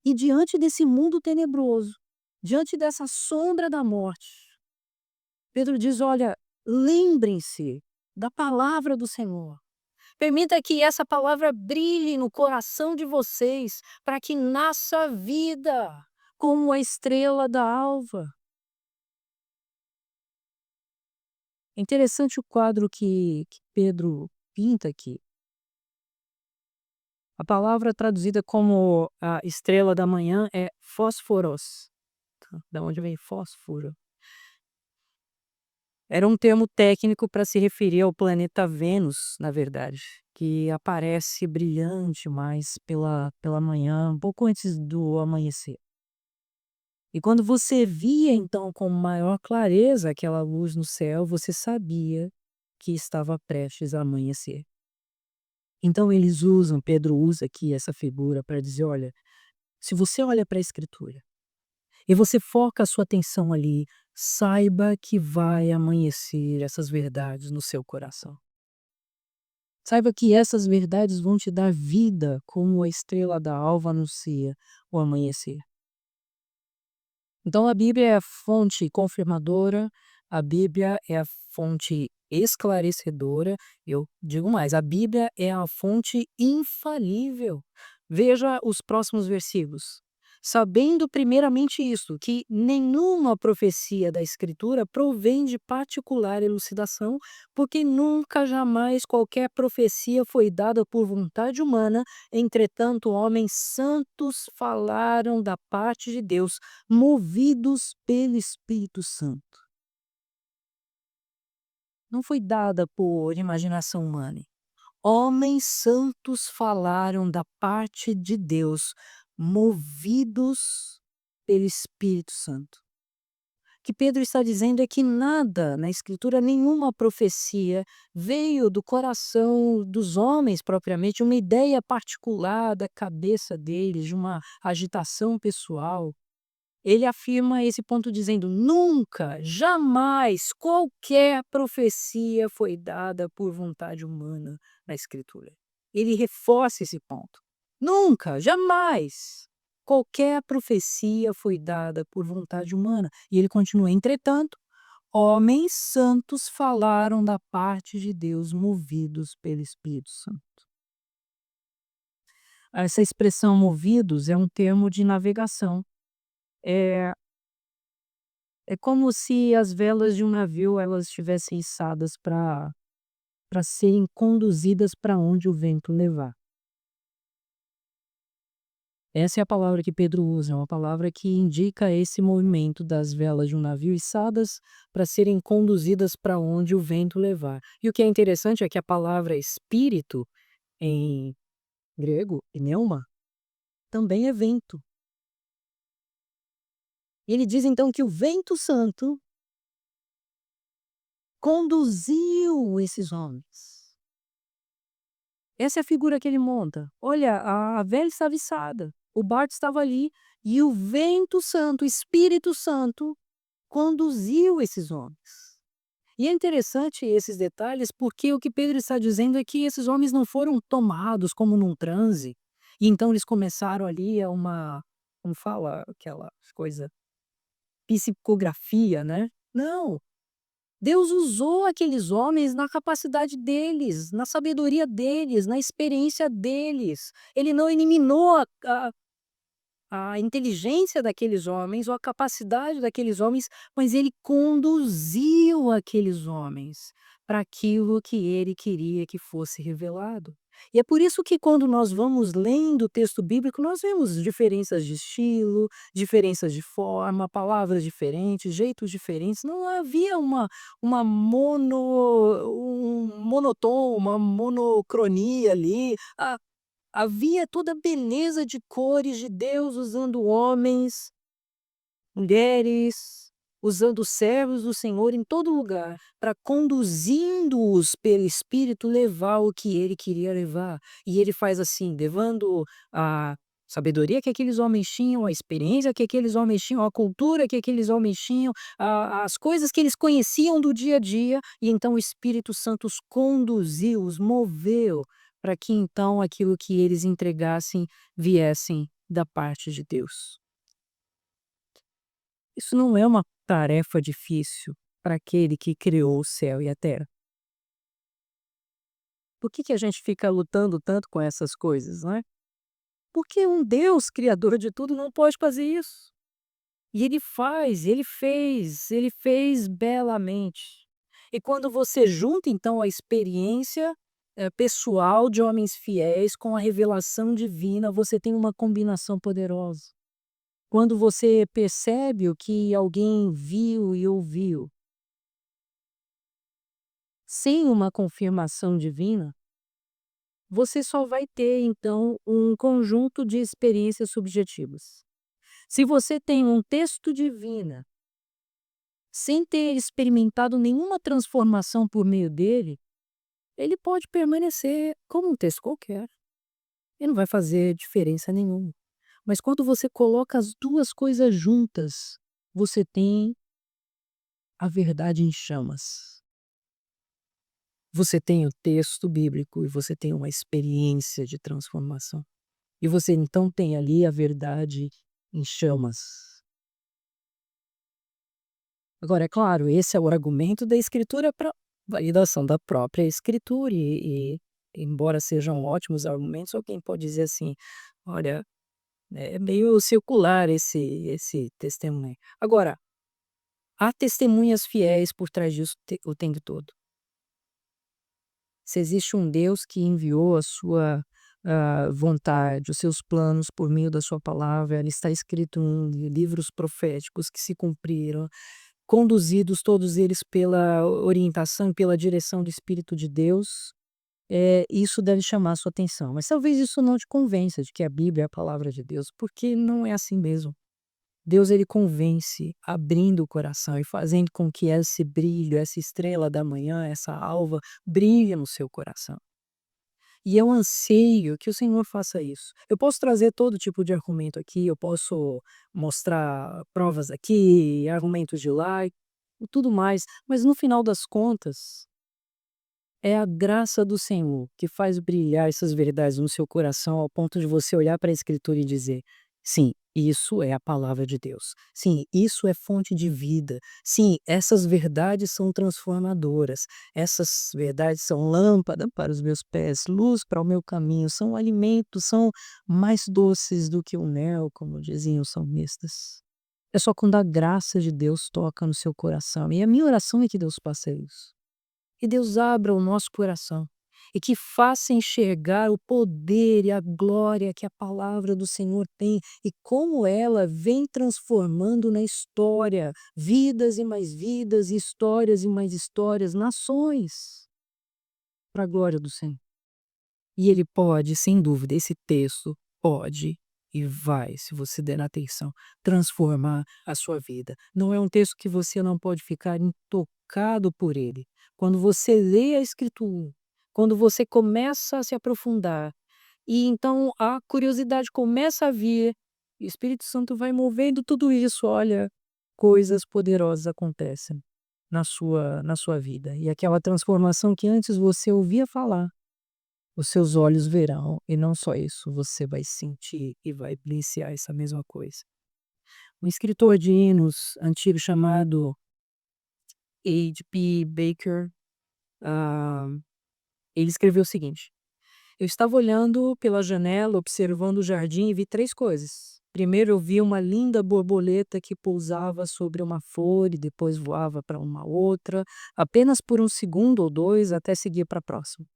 E diante desse mundo tenebroso, diante dessa sombra da morte, Pedro diz: "Olha, lembrem-se da palavra do Senhor. Permita que essa palavra brilhe no coração de vocês, para que nasça vida, como a estrela da alva." É interessante o quadro que Pedro pinta aqui. A palavra traduzida como a estrela da manhã é fósforos. Da onde vem fósforo? Era um termo técnico para se referir ao planeta Vênus, na verdade, que aparece brilhante mais pela manhã, um pouco antes do amanhecer. E quando você via então com maior clareza aquela luz no céu, você sabia que estava prestes a amanhecer. Então Pedro usa aqui essa figura para dizer: olha, se você olha para a Escritura e você foca a sua atenção ali, saiba que vai amanhecer essas verdades no seu coração. Saiba que essas verdades vão te dar vida, como a estrela da alva anuncia o amanhecer. Então a Bíblia é a fonte confirmadora, a Bíblia é a fonte esclarecedora, eu digo mais, a Bíblia é a fonte infalível. Veja os próximos versículos. Sabendo primeiramente isto, que nenhuma profecia da Escritura provém de particular elucidação, porque nunca jamais qualquer profecia foi dada por vontade humana, entretanto homens santos falaram da parte de Deus, movidos pelo Espírito Santo. Não foi dada por imaginação humana. Homens santos falaram da parte de Deus, movidos pelo Espírito Santo. O que Pedro está dizendo é que nada na Escritura, nenhuma profecia veio do coração dos homens propriamente, uma ideia particular da cabeça deles, de uma agitação pessoal. Ele afirma esse ponto dizendo: nunca, jamais, qualquer profecia foi dada por vontade humana na Escritura. Ele reforça esse ponto. Nunca, jamais, qualquer profecia foi dada por vontade humana. E ele continua: entretanto, homens santos falaram da parte de Deus, movidos pelo Espírito Santo. Essa expressão movidos é um termo de navegação. É É como se as velas de um navio elas estivessem içadas para serem conduzidas para onde o vento levar. Essa é a palavra que Pedro usa, é uma palavra que indica esse movimento das velas de um navio içadas para serem conduzidas para onde o vento levar. E o que é interessante é que a palavra espírito, em grego, pneuma, também é vento. E ele diz então que o vento santo conduziu esses homens. Essa é a figura que ele monta. Olha, a vela estava içada, o barco estava ali e o vento santo, o Espírito Santo, conduziu esses homens. E é interessante esses detalhes, porque o que Pedro está dizendo é que esses homens não foram tomados como num transe, e então eles começaram ali a uma, como fala aquela coisa, psicografia, né. Não, Deus usou aqueles homens na capacidade deles, na sabedoria deles, na experiência deles. Ele não eliminou a inteligência daqueles homens ou a capacidade daqueles homens, mas ele conduziu aqueles homens para aquilo que ele queria que fosse revelado. E é por isso que quando nós vamos lendo o texto bíblico, nós vemos diferenças de estilo, diferenças de forma, palavras diferentes, jeitos diferentes. Não havia um monotom, uma monocronia ali. Havia toda a beleza de cores de Deus usando homens, mulheres, usando servos do Senhor em todo lugar, para conduzindo-os pelo Espírito levar o que ele queria levar. E ele faz assim, levando a sabedoria que aqueles homens tinham, a experiência que aqueles homens tinham, a cultura que aqueles homens tinham, as coisas que eles conheciam do dia a dia, e então o Espírito Santo os conduziu, os moveu, para que então aquilo que eles entregassem viessem da parte de Deus. Isso não é uma tarefa difícil para aquele que criou o céu e a terra. Por que a gente fica lutando tanto com essas coisas, não é? Porque um Deus criador de tudo não pode fazer isso. E ele faz, ele fez belamente. E quando você junta então a experiência, pessoal de homens fiéis com a revelação divina, você tem uma combinação poderosa. Quando você percebe o que alguém viu e ouviu, sem uma confirmação divina, você só vai ter então um conjunto de experiências subjetivas. Se você tem um texto divino, sem ter experimentado nenhuma transformação por meio dele, ele pode permanecer como um texto qualquer. Ele não vai fazer diferença nenhuma. Mas quando você coloca as duas coisas juntas, você tem a verdade em chamas. Você tem o texto bíblico e você tem uma experiência de transformação. E você então tem ali a verdade em chamas. Agora, é claro, esse é o argumento da escritura para validação da própria escritura embora sejam ótimos argumentos, alguém pode dizer assim: "Olha, é meio circular esse testemunho". Agora, há testemunhas fiéis por trás disso o tempo todo. Se existe um Deus que enviou a sua, vontade, os seus planos por meio da sua palavra, ela está escrito em livros proféticos que se cumpriram, conduzidos todos eles pela orientação e pela direção do Espírito de Deus, isso deve chamar a sua atenção. Mas talvez isso não te convença de que a Bíblia é a palavra de Deus, porque não é assim mesmo. Deus ele convence abrindo o coração e fazendo com que esse brilho, essa estrela da manhã, essa alva, brilhe no seu coração. E eu anseio que o Senhor faça isso. Eu posso trazer todo tipo de argumento aqui, eu posso mostrar provas aqui, argumentos de lá e tudo mais, mas no final das contas, é a graça do Senhor que faz brilhar essas verdades no seu coração ao ponto de você olhar para a Escritura e dizer: "Sim, isso é a palavra de Deus. Sim, isso é fonte de vida. Sim, essas verdades são transformadoras. Essas verdades são lâmpada para os meus pés, luz para o meu caminho, são alimentos, são mais doces do que o mel", como diziam os salmistas. É só quando a graça de Deus toca no seu coração. E a minha oração é que Deus faça isso. Que Deus abra o nosso coração e que faça enxergar o poder e a glória que a palavra do Senhor tem e como ela vem transformando na história, vidas e mais vidas, histórias e mais histórias, nações, para a glória do Senhor. E ele pode, sem dúvida, esse texto pode e vai, se você der atenção, transformar a sua vida. Não é um texto que você não pode ficar intocado por ele. Quando você lê a Escritura, quando você começa a se aprofundar, e então a curiosidade começa a vir, o Espírito Santo vai movendo tudo isso, olha, coisas poderosas acontecem. na sua vida. E aquela transformação que antes você ouvia falar, os seus olhos verão, e não só isso, você vai sentir e vai vivenciar essa mesma coisa. Um escritor de hinos antigo chamado H.P. Baker, ah, ele escreveu o seguinte: eu estava olhando pela janela, observando o jardim e vi três coisas. Primeiro, eu vi uma linda borboleta que pousava sobre uma flor e depois voava para uma outra, apenas por um segundo ou dois, até seguir para a próxima.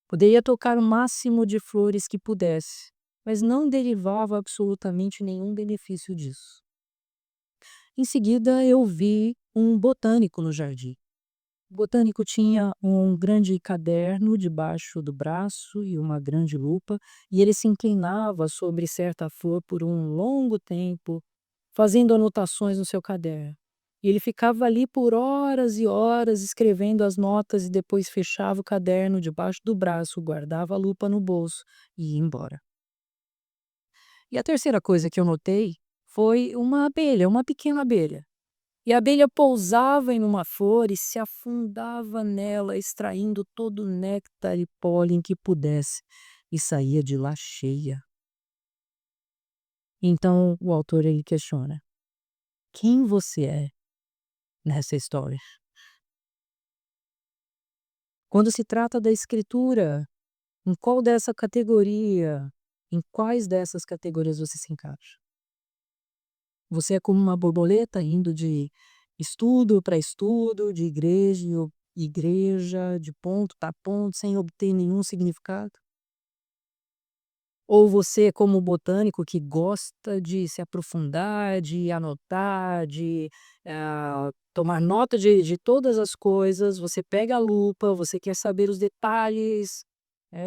Poderia tocar o máximo de flores que pudesse, mas não derivava absolutamente nenhum benefício disso. Em seguida, eu vi um botânico no jardim. O botânico tinha um grande caderno debaixo do braço e uma grande lupa, e ele se inclinava sobre certa flor por um longo tempo, fazendo anotações no seu caderno. E ele ficava ali por horas e horas escrevendo as notas e depois fechava o caderno debaixo do braço, guardava a lupa no bolso e ia embora. E a terceira coisa que eu notei foi uma abelha, uma pequena abelha. E a abelha pousava em uma flor e se afundava nela, extraindo todo o néctar e pólen que pudesse, e saía de lá cheia. Então o autor ele questiona: quem você é nessa história? Quando se trata da escritura, em qual dessa categoria, em quais dessas categorias você se encaixa? Você é como uma borboleta indo de estudo para estudo, de igreja em igreja, de ponto para ponto, sem obter nenhum significado? Ou você é como o botânico que gosta de se aprofundar, de anotar, de tomar nota de todas as coisas, você pega a lupa, você quer saber os detalhes,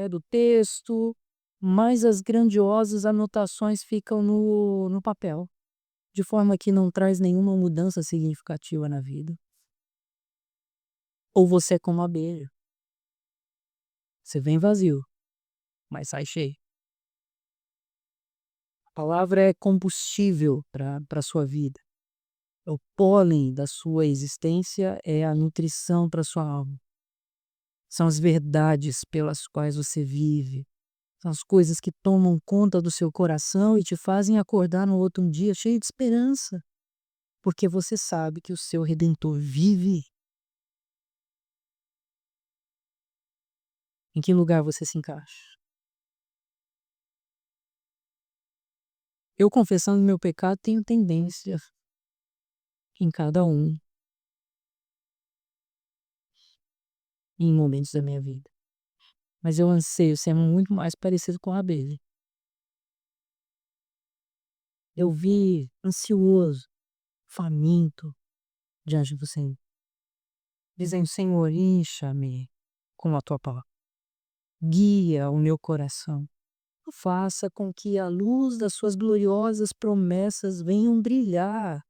do texto, mas as grandiosas anotações ficam no papel, de forma que não traz nenhuma mudança significativa na vida. Ou você é como a abelha, você vem vazio, mas sai cheio. A palavra é combustível para a sua vida. O pólen da sua existência é a nutrição para sua alma. São as verdades pelas quais você vive. São as coisas que tomam conta do seu coração e te fazem acordar no outro dia cheio de esperança, porque você sabe que o seu Redentor vive. Em que lugar você se encaixa? Eu, confessando meu pecado, tenho tendência em cada um, em momentos da minha vida. Mas eu anseio ser muito mais parecido com a abelha. Eu vi ansioso, faminto diante do Senhor, dizendo: Senhor, encha-me com a tua palavra, guia o meu coração, faça com que a luz das suas gloriosas promessas venham brilhar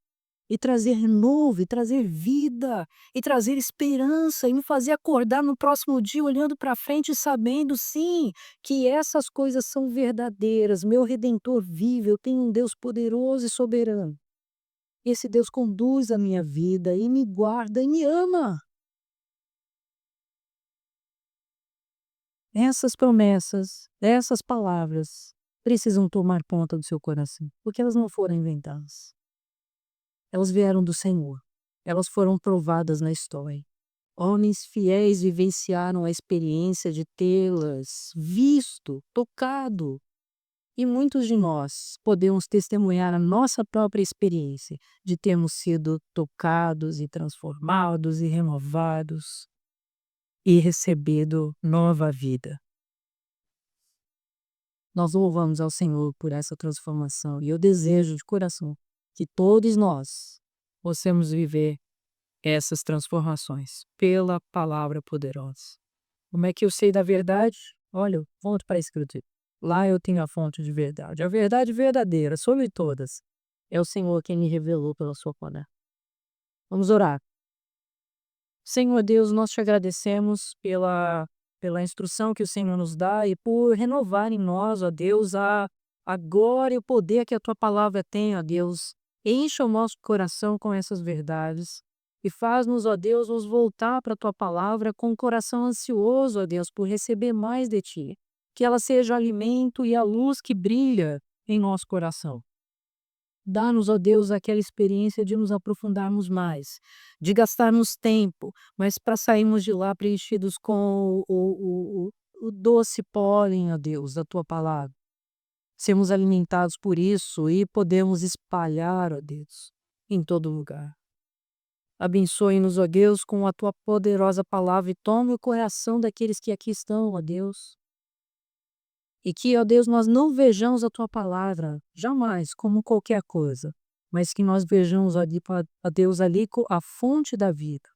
e trazer renovo, e trazer vida, e trazer esperança, e me fazer acordar no próximo dia olhando para frente e sabendo, sim, que essas coisas são verdadeiras. Meu Redentor vive, eu tenho um Deus poderoso e soberano. Esse Deus conduz a minha vida e me guarda e me ama. Essas promessas, essas palavras precisam tomar conta do seu coração, porque elas não foram inventadas. Elas vieram do Senhor. Elas foram provadas na história. Homens fiéis vivenciaram a experiência de tê-las visto, tocado. E muitos de nós podemos testemunhar a nossa própria experiência de termos sido tocados e transformados e renovados e recebido nova vida. Nós louvamos ao Senhor por essa transformação e eu desejo de coração que todos nós possamos viver essas transformações pela palavra poderosa. Como é que eu sei da verdade? Olha, eu volto para a Escritura. Lá eu tenho a fonte de verdade. A verdade verdadeira sobre todas é o Senhor quem me revelou pela sua palavra. Vamos orar. Senhor Deus, nós te agradecemos pela instrução que o Senhor nos dá e por renovar em nós, ó Deus, a glória e o poder que a tua palavra tem, ó Deus. Encha o nosso coração com essas verdades. E faz-nos, ó Deus, nos voltar para a tua palavra com o coração ansioso, ó Deus, por receber mais de ti. Que ela seja o alimento e a luz que brilha em nosso coração. Dá-nos, ó Deus, aquela experiência de nos aprofundarmos mais, de gastarmos tempo, mas para sairmos de lá preenchidos com o doce pólen, ó Deus, da tua palavra. Sermos alimentados por isso e podemos espalhar, ó Deus, em todo lugar. Abençoe-nos, ó Deus, com a tua poderosa palavra e tome o coração daqueles que aqui estão, ó Deus. E que, ó Deus, nós não vejamos a tua palavra jamais como qualquer coisa, mas que nós vejamos, ó Deus, ali a fonte da vida,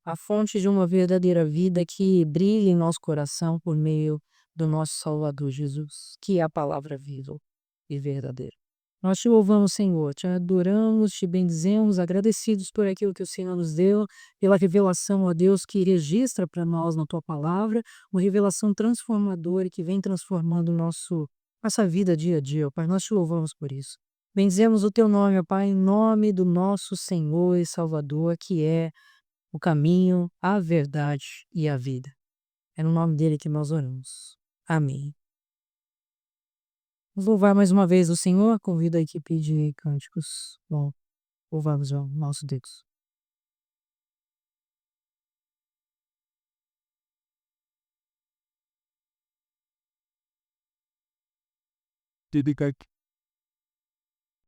a fonte de uma verdadeira vida que brilha em nosso coração por meio do nosso Salvador Jesus, que é a palavra viva e verdadeira. Nós te louvamos, Senhor, te adoramos, te bendizemos, agradecidos por aquilo que o Senhor nos deu, pela revelação, ó Deus, que registra para nós na tua palavra, uma revelação transformadora que vem transformando nossa vida dia a dia, ó Pai. Nós te louvamos por isso. Benzemos o teu nome, ó Pai, em nome do nosso Senhor e Salvador, que é o caminho, a verdade e a vida. É no nome dele que nós oramos. Amém. Vamos louvar mais uma vez o Senhor. Convido a equipe de cânticos. Bom, louvamos o nosso Deus. Dedicar